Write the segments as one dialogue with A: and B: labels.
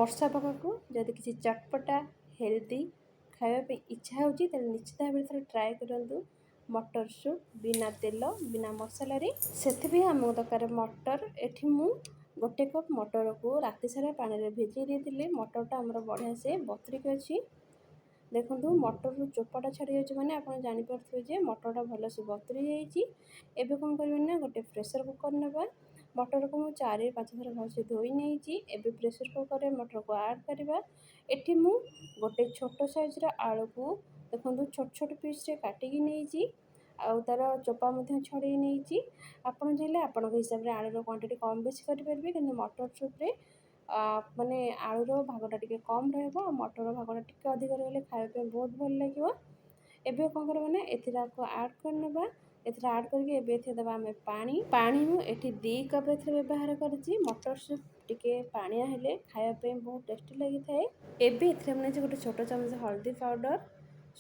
A: ବର୍ଷା ପାଗକୁ ଯଦି କିଛି ଚଟପଟା ହେଲ୍ଦି ଖାଇବା ପାଇଁ ଇଚ୍ଛା ହେଉଛି ତାହେଲେ ନିଶ୍ଚିତ ଭାବରେ ଥରେ ଟ୍ରାଏ କରନ୍ତୁ ମଟର ସୁପ୍ ବିନା ତେଲ ବିନା ମସଲାରେ। ସେଥିପାଇଁ ଆମକୁ ଦରକାର ମଟର। ଏଠି ମୁଁ 1 କପ୍ ମଟରକୁ ରାତି ସାରା ପାଣିରେ ଭିଜେଇ ଦେଇଥିଲି। ମଟରଟା ଆମର ବଢ଼ିଆ ସେ ବତୁରିକି ଅଛି। ଦେଖନ୍ତୁ ମଟରରୁ ଚୋପାଟା ଛାଡ଼ି ଯାଉଛି ମାନେ ଆପଣ ଜାଣିପାରୁଥିବେ ଯେ ମଟରଟା ଭଲସେ ବତୁରି ଯାଇଛି। ଏବେ କ'ଣ କରିବେ ନା ଗୋଟେ ପ୍ରେସର କୁକର ନେବା। ମଟରକୁ ମୁଁ 4-5 ଥର ଭଲସେ ଧୋଇ ନେଇଛି। ଏବେ ପ୍ରେସର କୁକରରେ ମଟରକୁ ଆଡ଼୍ କରିବା। ଏଠି ମୁଁ ଗୋଟେ ଛୋଟ ସାଇଜ୍ର ଆଳୁକୁ ଦେଖନ୍ତୁ ଛୋଟ ଛୋଟ ପିସ୍ରେ କାଟିକି ନେଇଛି, ଆଉ ତା'ର ଚୋପା ମଧ୍ୟ ଛଡ଼େଇ ନେଇଛି। ଆପଣ ଚାହିଁଲେ ଆପଣଙ୍କ ହିସାବରେ ଆଳୁର କ୍ୱାଣ୍ଟିଟି କମ୍ ବେଶୀ କରିପାରିବେ, କିନ୍ତୁ ମଟର ସୁପ୍ରେ ମାନେ ଆଳୁର ଭାଗଟା ଟିକେ କମ୍ ରହିବ ଆଉ ମଟର ଭାଗଟା ଟିକେ ଅଧିକ ରହିଲେ ଖାଇବା ପାଇଁ ବହୁତ ଭଲ ଲାଗିବ। ଏବେ କ'ଣ କରିବା ନା ଏଥିରେ ଆକୁ ଆଡ଼୍ କରିନେବା। ଏଥିରେ ଆଡ଼୍ କରିକି ଏବେ ଏଥିରେ ଦେବା ଆମେ ପାଣି ମୁଁ ଏଠି 2 କପ୍ ଏଥିରେ ବ୍ୟବହାର କରିଛି। ମଟର ସୁପ୍ ଟିକେ ପାଣିଆ ହେଲେ ଖାଇବା ପାଇଁ ବହୁତ ଟେଷ୍ଟି ଲାଗିଥାଏ। ଏବେ ଏଥିରେ ଆମେ ନେଇଛି ଗୋଟେ ଛୋଟ ଚାମଚ ହଳଦୀ ପାଉଡ଼ର,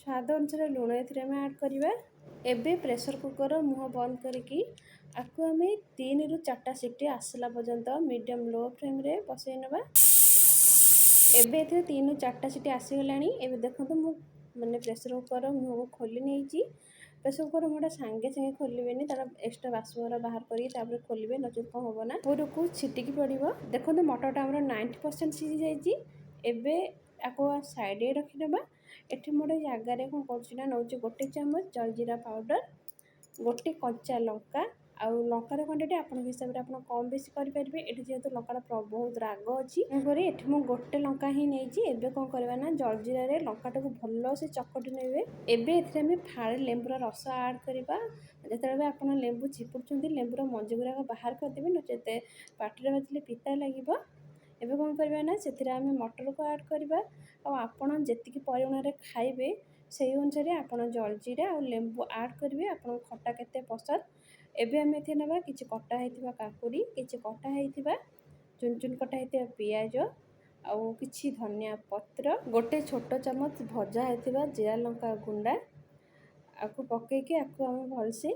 A: ସ୍ୱାଦ ଅନୁସାରେ ଲୁଣ ଏଥିରେ ଆମେ ଆଡ଼୍ କରିବା। ଏବେ ପ୍ରେସର କୁକର ମୁହଁ ବନ୍ଦ କରିକି ଆକୁ ଆମେ 3ରୁ 4ଟା ସିଟି ଆସିଲା ପର୍ଯ୍ୟନ୍ତ ମିଡ଼ିୟମ୍ ଲୋ ଫ୍ଲେମ୍ରେ ବସାଇ ନେବା। ଏବେ ଏଥିରେ 3ରୁ 4ଟା ସିଟି ଆସିଗଲାଣି। ଏବେ ଦେଖନ୍ତୁ ମୁଁ ମାନେ ପ୍ରେସର କୁକର ମୁହଁକୁ ଖୋଲି ନେଇଛି। ପ୍ରେସର କୁକର ମୁହଁଟା ସାଙ୍ଗେ ସାଙ୍ଗେ ଖୋଲିବେନି, ତା'ର ଏକ୍ସଟ୍ରା ବାଷ୍ପଗୁଡ଼ା ବାହାର କରିକି ତାପରେ ଖୋଲିବେ, ନଚେତ୍ କ'ଣ ହେବ ନା ଉପରକୁ ଛିଟିକି ପଡ଼ିବ। ଦେଖନ୍ତୁ ମଟରଟା ଆମର 90% ସିଝି ଯାଇଛି। ଏବେ ଆକୁ ସାଇଡ଼୍ରେ ରଖିନେବା। ଏଠି ମୁଁ ଗୋଟେ ଜାଗାରେ କ'ଣ କରୁଛି ନା ନେଉଛି 1 ଚାମଚ ଜଲଜିରା ପାଉଡ଼ର, 1 କଞ୍ଚା ଲଙ୍କା, ଆଉ ଲଙ୍କାର କ୍ୱାଣ୍ଟିଟି ଆପଣଙ୍କ ହିସାବରେ ଆପଣ କମ୍ ବେଶୀ କରିପାରିବେ। ଏଠି ଯେହେତୁ ଲଙ୍କାଟା ବହୁତ ରାଗ ଅଛି, ତେଣୁକରି ଏଠି ମୁଁ 1 ଲଙ୍କା ହିଁ ନେଇଛି। ଏବେ କ'ଣ କରିବା ନା ଜଲଜିରାରେ ଲଙ୍କାଟାକୁ ଭଲସେ ଚକଟି ନେବେ। ଏବେ ଏଥିରେ ଆମେ ଫାଳେ ଲେମ୍ବୁର ରସ ଆଡ଼୍ କରିବା। ଯେତେବେଳେ ଆପଣ ଲେମ୍ବୁ ଚିପୁଡ଼ୁଛନ୍ତି ଲେମ୍ବୁର ମଞ୍ଜି ଗୁଡ଼ାକ ବାହାର କରିଦେବେ, ନଚେତ୍ ପାଟିରେ ବାଜିଲେ ପିତା ଲାଗିବ। ଏବେ କ'ଣ କରିବା ନା ସେଥିରେ ଆମେ ମଟରକୁ ଆଡ଼୍ କରିବା, ଆଉ ଆପଣ ଯେତିକି ପରିମାଣରେ ଖାଇବେ ସେହି ଅନୁସାରେ ଆପଣ ଜଲଜିରା ଆଉ ଲେମ୍ବୁ ଆଡ଼୍ କରିବେ, ଆପଣଙ୍କ ଖଟା କେତେ ପସନ୍ଦ। ଏବେ ଆମେ ଏଥିରେ ନେବା କିଛି କଟା ହେଇଥିବା କାକୁଡ଼ି, କିଛି କଟା ହେଇଥିବା ଚୁନ ଚୁନ କଟା ହେଇଥିବା ପିଆଜ, ଆଉ କିଛି ଧନିଆ ପତ୍ର, 1 ଛୋଟ ଚାମଚ ଭଜା ହେଇଥିବା ଜିରା ଲଙ୍କା ଗୁଣ୍ଡା, ଆକୁ ପକାଇକି ଆକୁ ଆମେ ଭଲସେ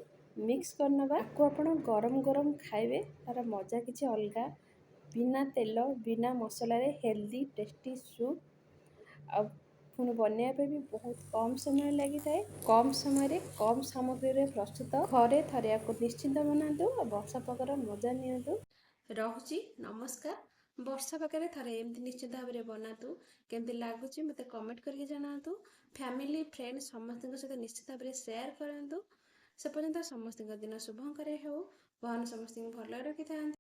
A: ମିକ୍ସ କରିନେବା। ଆକୁ ଆପଣ ଗରମ ଗରମ ଖାଇବେ, ତା'ର ମଜା କିଛି ଅଲଗା। ବିନା ତେଲ ବିନା ମସଲାରେ ହେଲ୍ଦି ଟେଷ୍ଟି ସୁପ୍, ଆଉ ପୁଣି ବନେଇବା ପାଇଁ ବି ବହୁତ କମ୍ ସମୟ ଲାଗିଥାଏ। କମ୍ ସମୟରେ କମ୍ ସାମଗ୍ରୀରେ ପ୍ରସ୍ତୁତ। ଘରେ ଥରେ ଆକୁ ନିଶ୍ଚିନ୍ତ ବନାନ୍ତୁ ଆଉ ବର୍ଷା ପାଗର ମଜା ନିଅନ୍ତୁ। ରହୁଛି, ନମସ୍କାର। ବର୍ଷା ପାଗରେ ଥରେ ଏମିତି ନିଶ୍ଚିତ ଭାବରେ ବନାନ୍ତୁ। କେମିତି ଲାଗୁଛି ମୋତେ କମେଣ୍ଟ କରିକି ଜଣାନ୍ତୁ। ଫ୍ୟାମିଲି ଫ୍ରେଣ୍ଡ ସମସ୍ତଙ୍କ ସହିତ ନିଶ୍ଚିତ ଭାବରେ ସେୟାର କରନ୍ତୁ। ସେ ପର୍ଯ୍ୟନ୍ତ ସମସ୍ତଙ୍କ ଦିନ ଶୁଭଙ୍କର ହେଉ। ଭଗବାନ ସମସ୍ତଙ୍କୁ ଭଲରେ ରଖିଥାନ୍ତି।